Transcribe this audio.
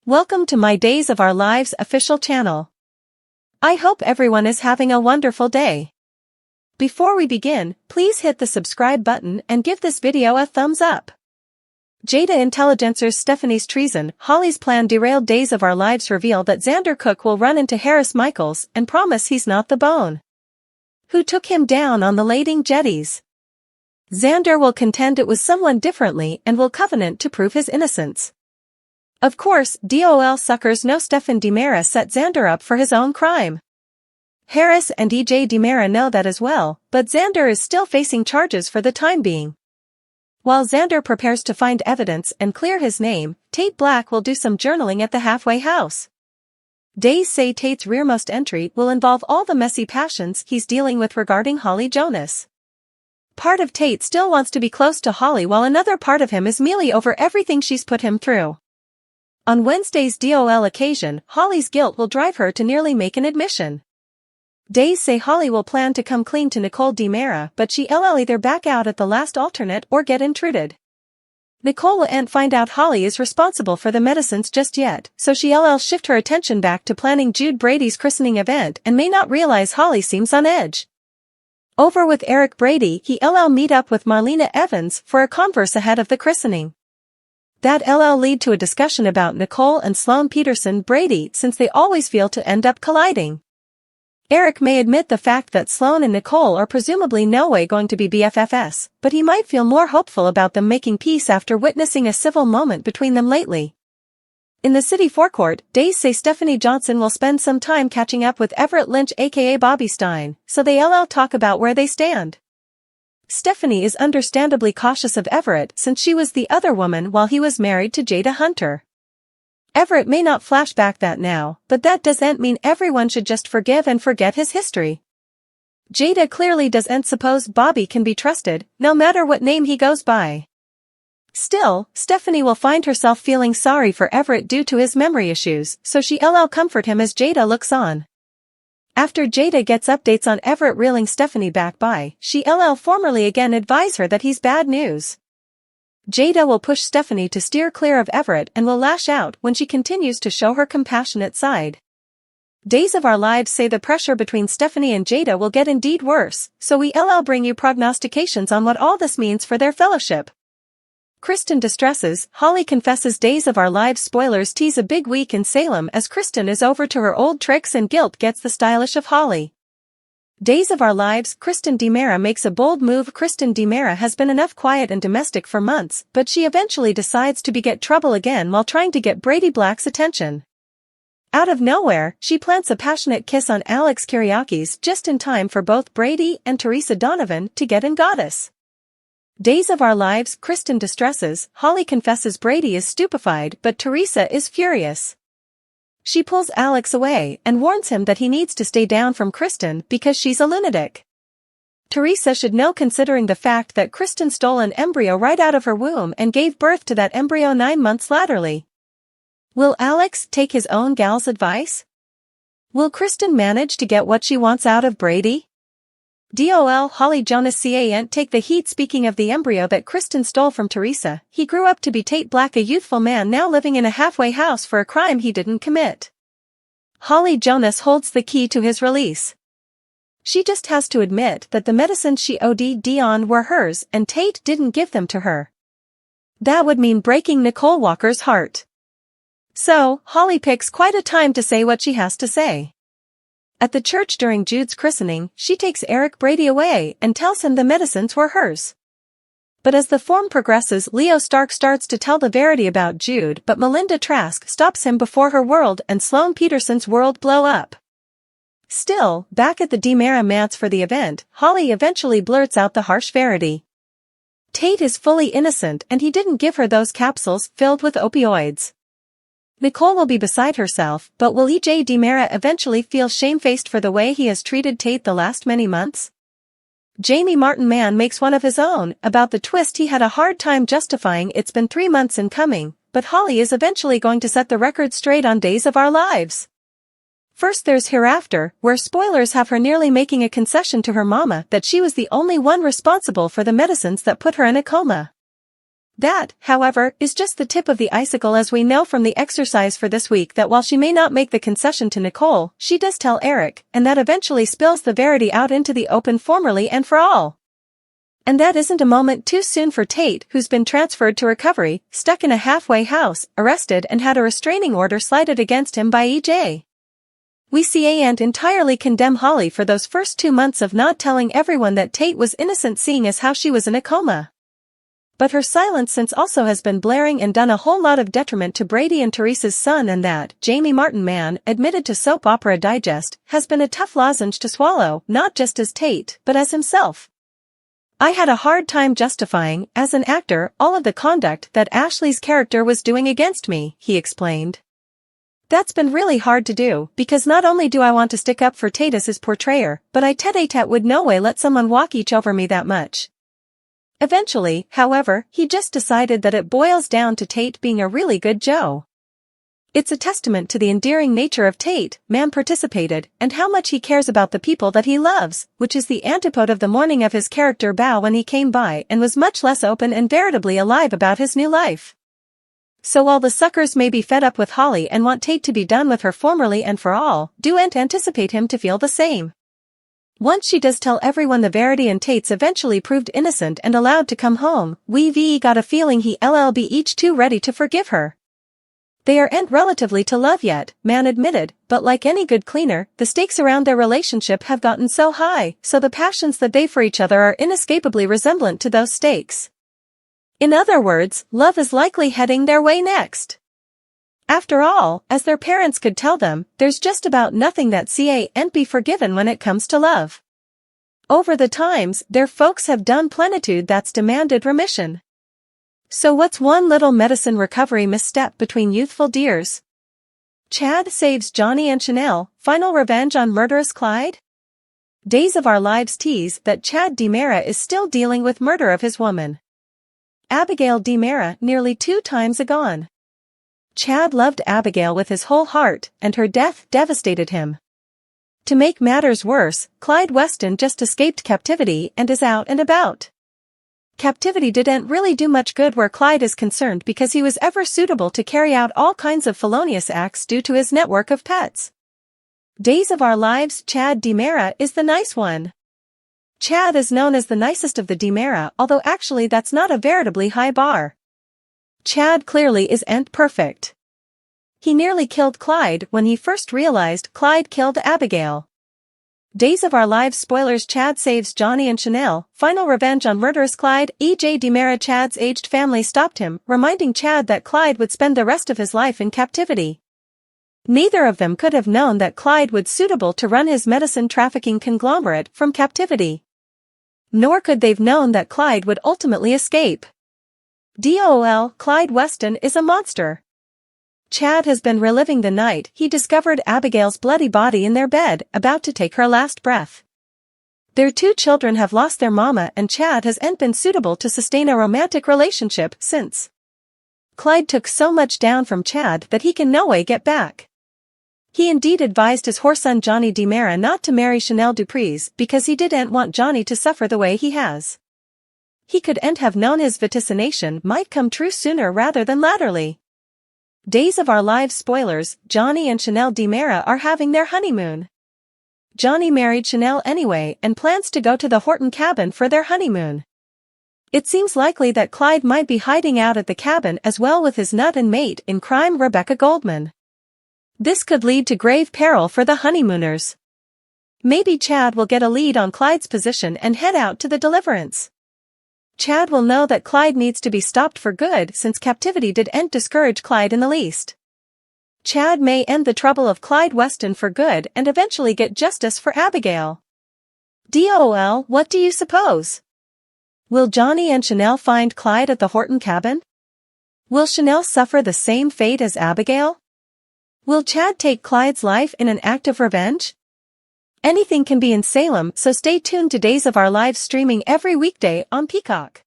Welcome to my Days of Our Lives official channel. I hope everyone is having a wonderful day. Before we begin, please hit the subscribe button and give this video a thumbs up. Jada Intelligencer's Stephanie's treason, Holly's plan derailed. Days of Our Lives reveal that Xander Cook will run into Harris Michaels and promise he's not the bone who took him down on the lading jetties. Xander will contend it was someone differently and will covenant to prove his innocence. Of course, DOL suckers know Stephen DiMera set Xander up for his own crime. Harris and EJ DiMera know that as well, but Xander is still facing charges for the time being. While Xander prepares to find evidence and clear his name, Tate Black will do some journaling at the halfway house. Days say Tate's rearmost entry will involve all the messy passions he's dealing with regarding Holly Jonas. Part of Tate still wants to be close to Holly while another part of him is mealy over everything she's put him through. On Wednesday's DOL occasion, Holly's guilt will drive her to nearly make an admission. Days say Holly will plan to come clean to Nicole DiMera, but she'll either back out at the last alternate or get intruded. Nicole won't find out Holly is responsible for the medicines just yet, so she'll shift her attention back to planning Jude Brady's christening event and may not realize Holly seems on edge. Over with Eric Brady, he'll meet up with Marlena Evans for a converse ahead of the christening. That'll lead to a discussion about Nicole and Sloan Peterson Brady since they always feel to end up colliding. Eric may admit the fact that Sloan and Nicole are presumably no way going to be BFFs, but he might feel more hopeful about them making peace after witnessing a civil moment between them lately. In the city forecourt, Days say Stephanie Johnson will spend some time catching up with Everett Lynch aka Bobby Stein, so they'll talk about where they stand. Stephanie is understandably cautious of Everett since she was the other woman while he was married to Jada Hunter. Everett may not flash back that now, but that doesn't mean everyone should just forgive and forget his history. Jada clearly doesn't suppose Bobby can be trusted, no matter what name he goes by. Still, Stephanie will find herself feeling sorry for Everett due to his memory issues, so she'll comfort him as Jada looks on. After Jada gets updates on Everett reeling Stephanie back by, she'll formally again advise her that he's bad news. Jada will push Stephanie to steer clear of Everett and will lash out when she continues to show her compassionate side. Days of Our Lives say the pressure between Stephanie and Jada will get indeed worse, so we'll bring you prognostications on what all this means for their fellowship. Kristen distresses, Holly confesses. Days of Our Lives spoilers tease a big week in Salem as Kristen is over to her old tricks and guilt gets the stylish of Holly. Days of Our Lives, Kristen DiMera makes a bold move. Kristen DiMera has been enough quiet and domestic for months, but she eventually decides to beget trouble again while trying to get Brady Black's attention. Out of nowhere, she plants a passionate kiss on Alex Kyriakis just in time for both Brady and Teresa Donovan to get in goddess. Days of Our Lives, Kristen distresses, Holly confesses. Brady is stupefied but Teresa is furious. She pulls Alex away and warns him that he needs to stay down from Kristen because she's a lunatic. Teresa should know considering the fact that Kristen stole an embryo right out of her womb and gave birth to that embryo 9 months laterally. Will Alex take his own gal's advice? Will Kristen manage to get what she wants out of Brady? DOL Holly Jonas can't take the heat. Speaking of the embryo that Kristen stole from Teresa, he grew up to be Tate Black, a youthful man now living in a halfway house for a crime he didn't commit. Holly Jonas holds the key to his release. She just has to admit that the medicines she OD'd on were hers and Tate didn't give them to her. That would mean breaking Nicole Walker's heart. So, Holly picks quite a time to say what she has to say. At the church during Jude's christening, she takes Eric Brady away and tells him the medicines were hers. But as the form progresses, Leo Stark starts to tell the verity about Jude, but Melinda Trask stops him before her world and Sloan Peterson's world blow up. Still, back at the DiMera manse for the event, Holly eventually blurts out the harsh verity. Tate is fully innocent and he didn't give her those capsules filled with opioids. Nicole will be beside herself, but will EJ DiMera eventually feel shamefaced for the way he has treated Tate the last many months? Jamie Martin Mann makes one of his own about the twist he had a hard time justifying. It's been 3 months in coming, but Holly is eventually going to set the record straight on Days of Our Lives. First there's Hereafter, where spoilers have her nearly making a concession to her mama that she was the only one responsible for the medicines that put her in a coma. That, however, is just the tip of the icicle, as we know from the exercise for this week that while she may not make the concession to Nicole, she does tell Eric, and that eventually spills the verity out into the open formally and for all. And that isn't a moment too soon for Tate, who's been transferred to recovery, stuck in a halfway house, arrested and had a restraining order cited against him by EJ. We see Aunt entirely condemn Holly for those first 2 months of not telling everyone that Tate was innocent, seeing as how she was in a coma. But her silence since also has been blaring and done a whole lot of detriment to Brady and Teresa's son, and that, Jamie Martin man, admitted to Soap Opera Digest, has been a tough lozenge to swallow, not just as Tate, but as himself. I had a hard time justifying, as an actor, all of the conduct that Ashley's character was doing against me, he explained. That's been really hard to do, because not only do I want to stick up for Tate as his portrayer, but I tete-a-tete would no way let someone walk each over me that much. Eventually, however, he just decided that it boils down to Tate being a really good Joe. It's a testament to the endearing nature of Tate, man participated, and how much he cares about the people that he loves, which is the antipode of the morning of his character Bao when he came by and was much less open and veritably alive about his new life. So while the suckers may be fed up with Holly and want Tate to be done with her formerly and for all, do anticipate him to feel the same. Once she does tell everyone the verity and Tate's eventually proved innocent and allowed to come home, we got a feeling he'll be each too ready to forgive her. They aren't relatively to love yet, man admitted, but like any good cleaner, the stakes around their relationship have gotten so high, so the passions that they for each other are inescapably resemblant to those stakes. In other words, love is likely heading their way next. After all, as their parents could tell them, there's just about nothing that can't be forgiven when it comes to love. Over the times, their folks have done plenitude that's demanded remission. So what's one little medicine recovery misstep between youthful dears? Chad saves Johnny and Chanel, final revenge on murderous Clyde? Days of Our Lives tease that Chad DiMera is still dealing with murder of his woman. Abigail DiMera nearly 2 times agone. Chad loved Abigail with his whole heart, and her death devastated him. To make matters worse, Clyde Weston just escaped captivity and is out and about. Captivity didn't really do much good where Clyde is concerned because he was ever suitable to carry out all kinds of felonious acts due to his network of pets. Days of Our Lives Chad DiMera is the nice one. Chad is known as the nicest of the DiMera, although actually that's not a veritably high bar. Chad clearly isn't perfect. He nearly killed Clyde when he first realized Clyde killed Abigail. Days of Our Lives spoilers: Chad saves Johnny and Chanel, final revenge on murderous Clyde. E.J. DiMera. Chad's aged family stopped him, reminding Chad that Clyde would spend the rest of his life in captivity. Neither of them could have known that Clyde would suitable to run his medicine trafficking conglomerate from captivity. Nor could they've known that Clyde would ultimately escape. DOL, Clyde Weston is a monster. Chad has been reliving the night he discovered Abigail's bloody body in their bed, about to take her last breath. Their 2 children have lost their mama, and Chad hasn't been suitable to sustain a romantic relationship since. Clyde took so much down from Chad that he can no way get back. He indeed advised his whoreson Johnny DiMera not to marry Chanel Dupreez because he didn't want Johnny to suffer the way he has. He couldn't have known his vaticination might come true sooner rather than latterly. Days of Our Lives spoilers: Johnny and Chanel DiMera are having their honeymoon. Johnny married Chanel anyway and plans to go to the Horton cabin for their honeymoon. It seems likely that Clyde might be hiding out at the cabin as well with his nut and mate in crime Rebecca Goldman. This could lead to grave peril for the honeymooners. Maybe Chad will get a lead on Clyde's position and head out to the deliverance. Chad will know that Clyde needs to be stopped for good since captivity didn't discourage Clyde in the least. Chad may end the trouble of Clyde Weston for good and eventually get justice for Abigail. DOL, what do you suppose? Will Johnny and Chanel find Clyde at the Horton cabin? Will Chanel suffer the same fate as Abigail? Will Chad take Clyde's life in an act of revenge? Anything can be in Salem, so stay tuned to Days of Our Lives streaming every weekday on Peacock.